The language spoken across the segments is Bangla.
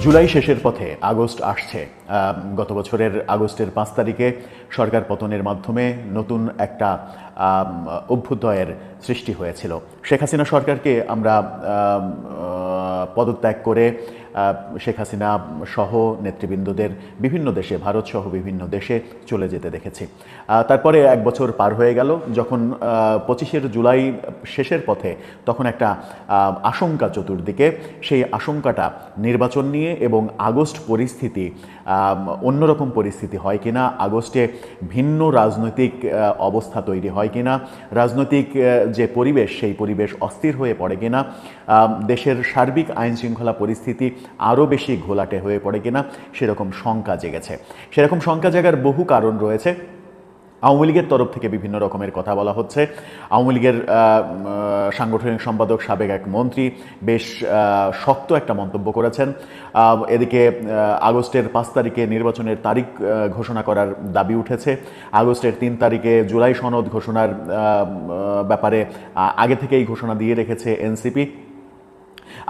জুলাই শেষের পথে আগস্ট আসছে। গত বছরের আগস্টের 5 তারিখে সরকার পতনের মাধ্যমে নতুন একটা অভ্যুদয়ের সৃষ্টি হয়েছিল। শেখ হাসিনা সরকারকে আমরা পদত্যাগ করে শেখ হাসিনা সহ নেতৃবৃন্দদের বিভিন্ন দেশে, ভারত সহ বিভিন্ন দেশে চলে যেতে দেখেছি। তারপরে 1 বছর পার হয়ে গেল। যখন 25 জুলাই শেষের পথে, তখন একটা আশঙ্কা চতুর্দিকে। সেই আশঙ্কাটা নির্বাচন নিয়ে এবং আগস্ট পরিস্থিতি অন্যরকম পরিস্থিতি হয় কিনা, আগস্টে ভিন্ন রাজনৈতিক অবস্থা তৈরি হয় কিনা, রাজনৈতিক যে পরিবেশ সেই পরিবেশ অস্থির হয়ে পড়ে কিনা, দেশের সার্বিক আইন শৃঙ্খলা পরিস্থিতি আরও বেশি ঘোলাটে হয়ে পড়ে কিনা, সেরকম শঙ্কা জেগেছে। সেরকম শঙ্কা জাগার বহু কারণ রয়েছে। আওয়ামী লীগের তরফ থেকে বিভিন্ন রকমের কথা বলা হচ্ছে। আওয়ামী লীগের সাংগঠনিক সম্পাদক, সাবেক এক মন্ত্রী বেশ শক্ত একটা মন্তব্য করেছেন। এদিকে আগস্টের 5 তারিখে নির্বাচনের তারিখ ঘোষণা করার দাবি উঠেছে। আগস্টের 3 তারিখে জুলাই সনদ ঘোষণার ব্যাপারে আগে থেকেই ঘোষণা দিয়ে রেখেছে এনসিপি।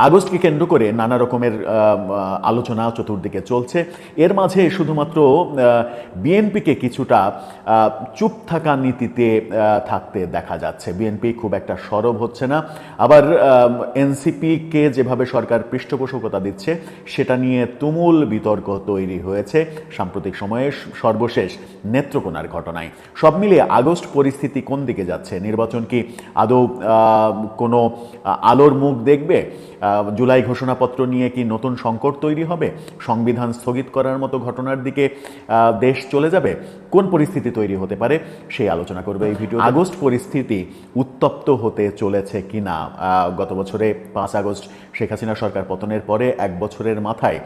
আগস্টকে কেন্দ্র করে নানা রকমের আলোচনা চতুর্দিকে চলছে। এর মাঝে শুধুমাত্র বিএনপিকে কিছুটা চুপ থাকা নীতিতে থাকতে দেখা যাচ্ছে। বিএনপি খুব একটা সরব হচ্ছে না। আবার এনসিপিকে যেভাবে সরকার পৃষ্ঠপোষকতা দিচ্ছে, সেটা নিয়ে তুমুল বিতর্ক তৈরি হয়েছে সাম্প্রতিক সময়ে সর্বশেষ নেত্রকোনার ঘটনায়। সব মিলিয়ে আগস্ট পরিস্থিতি কোন দিকে যাচ্ছে? নির্বাচন কি আদৌ কোনো আলোর মুখ দেখবে? জুলাই ঘোষণাপত্র নিয়ে কি নতুন সংকট তৈরি হবে? সংবিধান স্থগিত করার মতো ঘটনার দিকে দেশ চলে যাবে? কোন পরিস্থিতি তৈরি হতে পারে সেই আলোচনা করবে এই ভিডিও। আগস্ট পরিস্থিতি উত্তপ্ত হতে চলেছে কিনা? গত বছরে 5 আগস্ট শেখ হাসিনা সরকার পতনের পরে 1 বছরের মাথায়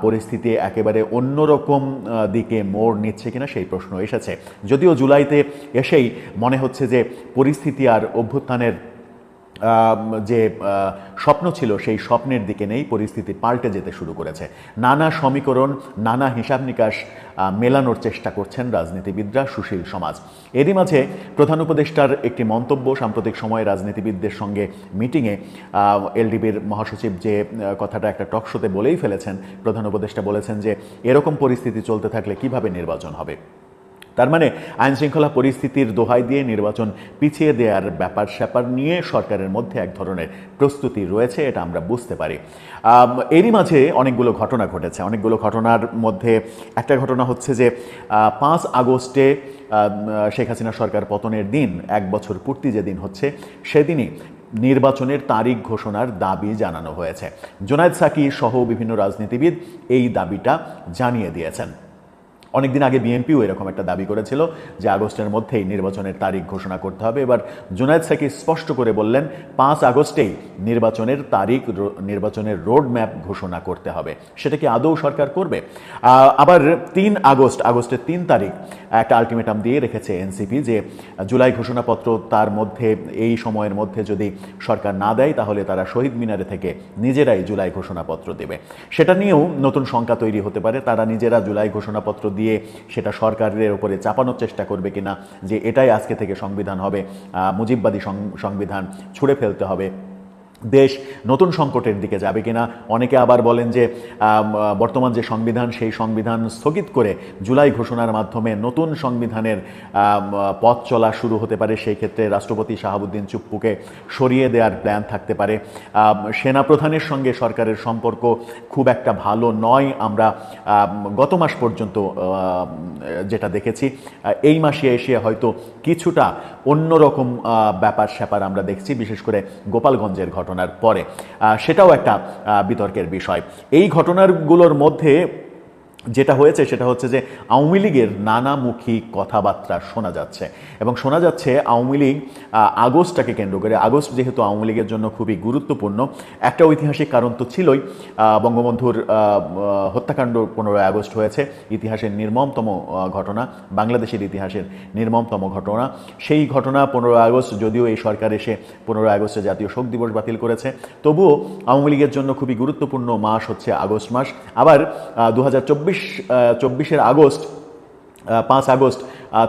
পরিস্থিতি একেবারে অন্যরকম দিকে মোড় নিচ্ছে কিনা সেই প্রশ্ন এসেছে। যদিও জুলাইতে এসেই মনে হচ্ছে যে পরিস্থিতি আর অভ্যুত্থানের যে স্বপ্ন ছিল সেই স্বপ্নের দিকে নেই, পরিস্থিতি পাল্টে যেতে শুরু করেছে। নানা সমীকরণ, নানা হিসাব নিকাশ মেলানোর চেষ্টা করছেন রাজনীতিবিদরা, সুশীল সমাজ। এরই মাঝে প্রধান উপদেষ্টার একটি মন্তব্য সাম্প্রতিক সময়ে রাজনীতিবিদদের সঙ্গে মিটিংয়ে এলডিবির মহাসচিব যে কথাটা একটা টক শোতে বলেই ফেলেছেন। প্রধান উপদেষ্টা বলেছেন যে এরকম পরিস্থিতি চলতে থাকলে কিভাবে নির্বাচন হবে। তার মানে আইন শৃঙ্খলা পরিস্থিতির দোহাই দিয়ে নির্বাচন পিছিয়ে দেওয়ার ব্যাপার স্যাপার নিয়ে সরকারের মধ্যে এক ধরনের প্রস্তুতি রয়েছে, এটা আমরা বুঝতে পারি। এরই মাঝে অনেকগুলো ঘটনা ঘটেছে। অনেকগুলো ঘটনার মধ্যে একটা ঘটনা হচ্ছে যে 5 আগস্টে শেখ হাসিনা সরকার পতনের দিন, 1 বছর পূর্তি যেদিন হচ্ছে, সেদিনই নির্বাচনের তারিখ ঘোষণার দাবি জানানো হয়েছে। জোনায়েদ সাকি সহ বিভিন্ন রাজনীতিবিদ এই দাবিটা জানিয়ে দিয়েছেন। অনেকদিন আগে বিএনপিও এরকম একটা দাবি করেছিল যে আগস্টের মধ্যেই নির্বাচনের তারিখ ঘোষণা করতে হবে। এবার জোনায়েদ সাকি স্পষ্ট করে বললেন 5 আগস্টেই নির্বাচনের তারিখ, নির্বাচনের রোড ম্যাপ ঘোষণা করতে হবে। সেটা কি আদৌ সরকার করবে? আবার 3 আগস্টের 3 তারিখ একটা আলটিমেটাম দিয়ে রেখেছে এনসিপি যে জুলাই ঘোষণাপত্র তার মধ্যে, এই সময়ের মধ্যে যদি সরকার না দেয় তাহলে তারা শহীদ মিনারে থেকে নিজেরাই জুলাই ঘোষণাপত্র দেবে। সেটা নিয়েও নতুন শঙ্কা তৈরি হতে পারে। তারা নিজেরা জুলাই ঘোষণাপত্র দিয়ে সেটা সরকারের উপরে চাপানোর চেষ্টা করবে কিনা যে এটাই আজকে থেকে সংবিধান হবে, মুজিববাদী সংবিধান ছুঁড়ে ফেলতে হবে, দেশ নতুন সংকটের দিকে যাবে কিনা। অনেকে আবার বলেন যে বর্তমান যে সংবিধান সেই সংবিধান স্থগিত করে জুলাই ঘোষণার মাধ্যমে নতুন সংবিধানের পথ চলা শুরু হতে পারে। সেই ক্ষেত্রে রাষ্ট্রপতি শাহাবুদ্দিন চুপ্পুকে সরিয়ে দেওয়ার প্ল্যান থাকতে পারে। সেনাপ্রধানের সঙ্গে সরকারের সম্পর্ক খুব একটা ভালো নয়, আমরা গত মাস পর্যন্ত যেটা দেখেছি। এই মাসে এসে হয়তো কিছুটা অন্যরকম ব্যাপার স্যাপার আমরা দেখছি, বিশেষ করে গোপালগঞ্জের ঘটনার পরে। সেটাও একটা বিতর্কের বিষয়। এই ঘটনাগুলোর মধ্যে যেটা হয়েছে সেটা হচ্ছে যে আওয়ামী লীগের নানামুখী কথাবার্তা শোনা যাচ্ছে, এবং শোনা যাচ্ছে আওয়ামী লীগ আগস্টটাকে কেন্দ্র করে, আগস্ট যেহেতু আওয়ামী লীগের জন্য খুবই গুরুত্বপূর্ণ, একটা ঐতিহাসিক কারণ তো ছিলই। বঙ্গবন্ধুর হত্যাকাণ্ড 15 আগস্ট হয়েছে, ইতিহাসের নির্মমতম ঘটনা, বাংলাদেশের ইতিহাসের নির্মমতম ঘটনা। সেই ঘটনা 15 আগস্ট, যদিও এই সরকার এসে 15 আগস্টে জাতীয় শোক দিবস বাতিল করেছে, তবুও আওয়ামী লীগের জন্য খুবই গুরুত্বপূর্ণ মাস হচ্ছে আগস্ট মাস। আবার 2024 আগস্ট 5 আগস্ট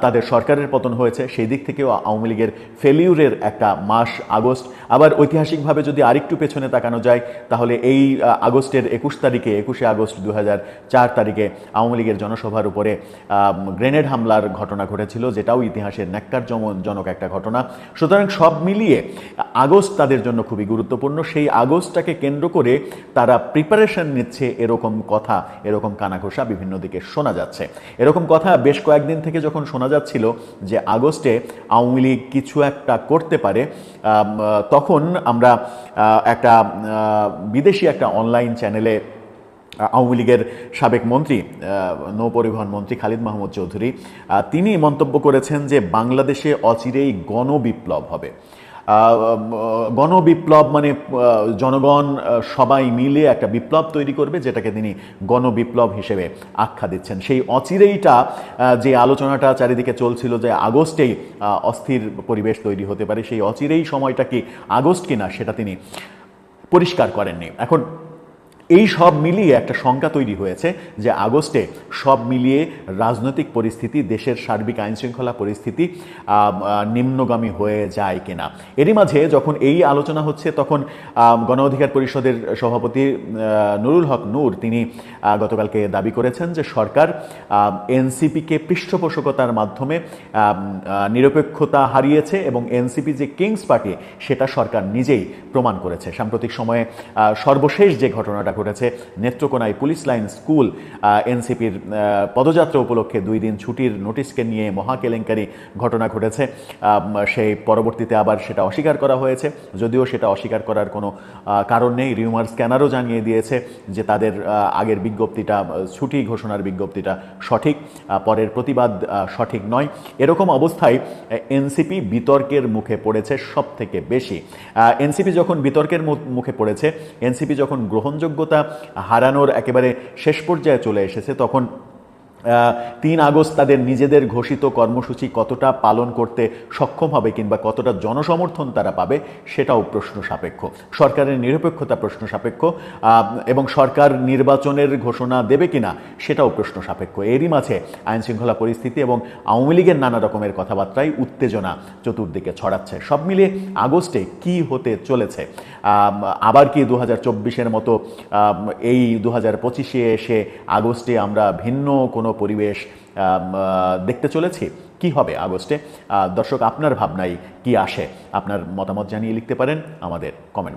তাদের সরকারের পতন হয়েছে, সেই দিক থেকেও আওয়ামী লীগের ফেলিউরের একটা মাস আগস্ট। আবার ঐতিহাসিকভাবে যদি আরেকটু পেছনে তাকানো যায় তাহলে এই আগস্টের 21শে আগস্ট 2004 তারিখে আওয়ামী লীগের জনসভার উপরে গ্রেনেড হামলার ঘটনা ঘটেছিল, যেটাও ইতিহাসের ন্যাক্কারজনক একটা ঘটনা। সুতরাং সব মিলিয়ে আগস্ট তাদের জন্য খুবই গুরুত্বপূর্ণ। সেই আগস্টটাকে কেন্দ্র করে তারা প্রিপারেশন নিচ্ছে, এরকম কথা, এরকম কানাঘোষা বিভিন্ন দিকে শোনা যাচ্ছে। এরকম কথা বেশ কয়েকদিন থেকে যখন শোনা যাচ্ছিল যে আগস্টে আওয়ামী লীগ কিছু একটা করতে পারে, তখন আমরা একটা বিদেশি একটা অনলাইন চ্যানেলে আওয়ামী লীগের সাবেক মন্ত্রী, নৌপরিবহন মন্ত্রী খালিদ মাহমুদ চৌধুরী, তিনি মন্তব্য করেছেন যে বাংলাদেশে অচিরেই গণবিপ্লব হবে। গণবিপ্লব মানে জনগণ সবাই মিলে একটা বিপ্লব তৈরি করবে, যেটাকে তিনি গণবিপ্লব হিসেবে আখ্যা দিচ্ছেন। সেই অচিরেইটা যে আলোচনাটা চারিদিকে চলছিল যে আগস্টেই অস্থির পরিবেশ তৈরি হতে পারে, সেই অচিরেই সময়টা কি আগস্ট কিনা সেটা তিনি পরিষ্কার করেননি। এখন এই সব মিলিয়ে একটা শঙ্কা তৈরি হয়েছে যে আগস্টে সব মিলিয়ে রাজনৈতিক পরিস্থিতি, দেশের সার্বিক আইনশৃঙ্খলা পরিস্থিতি নিম্নগামী হয়ে যায় কিনা। এরই মাঝে যখন এই আলোচনা হচ্ছে তখন গণ অধিকার পরিষদের সভাপতি নুরুল হক নূর তিনি গতকালকে দাবি করেছেন যে সরকার এনসিপিকে পৃষ্ঠপোষকতার মাধ্যমে নিরপেক্ষতা হারিয়েছে এবং এনসিপি যে কিংস পার্টি সেটা সরকার নিজেই প্রমাণ করেছে। সাম্প্রতিক সময়ে সর্বশেষ যে ঘটনাটা ঘটেছে, নেত্রকোনায় পুলিশ লাইন স্কুল এনসিপির পদযাত্রা উপলক্ষে 2 দিন ছুটির নোটিশকে নিয়ে মহা কেলেঙ্কারি ঘটনা ঘটেছে। সেই পরবর্তীতে আবার সেটা অস্বীকার করা হয়েছে, যদিও সেটা অস্বীকার করার কোনো কারণ নেই। রিউমার স্ক্যানারও জানিয়ে দিয়েছে যে তাদের আগের বিজ্ঞপ্তিটা, ছুটি ঘোষণার বিজ্ঞপ্তিটা সঠিক, পরের প্রতিবাদ সঠিক নয়। এরকম অবস্থায় এনসিপি বিতর্কের মুখে পড়েছে সব থেকে বেশি। এনসিপি যখন বিতর্কের মুখে পড়েছে, এনসিপি যখন গ্রহণযোগ্যতা হারানোর একেবারে শেষ পর্যায়ে চলে এসেছে, তখন 3 আগস্ট তাদের নিজেদের ঘোষিত কর্মসূচি কতটা পালন করতে সক্ষম হবে কিংবা কতটা জনসমর্থন তারা পাবে সেটাও প্রশ্ন সাপেক্ষ। সরকারের নিরপেক্ষতা প্রশ্ন সাপেক্ষ এবং সরকার নির্বাচনের ঘোষণা দেবে কিনা সেটাও প্রশ্ন সাপেক্ষ। এরই মাঝে আইনশৃঙ্খলা পরিস্থিতি এবং আওয়ামী লীগের নানা রকমের কথাবার্তায় উত্তেজনা চতুর্দিকে ছড়াচ্ছে। সব মিলিয়ে আগস্টে কি হতে চলেছে, আবার কি 2024-এর মতো এই 2025-এ এসে আগস্টে আমরা ভিন্ন কোনো পরিবেশ দেখতে চলেছি? কি হবে আগস্টে? দর্শক, আপনার ভাবনায় কি আসে? আপনার মতামত জানিয়ে লিখতে পারেন আমাদের কমেন্ট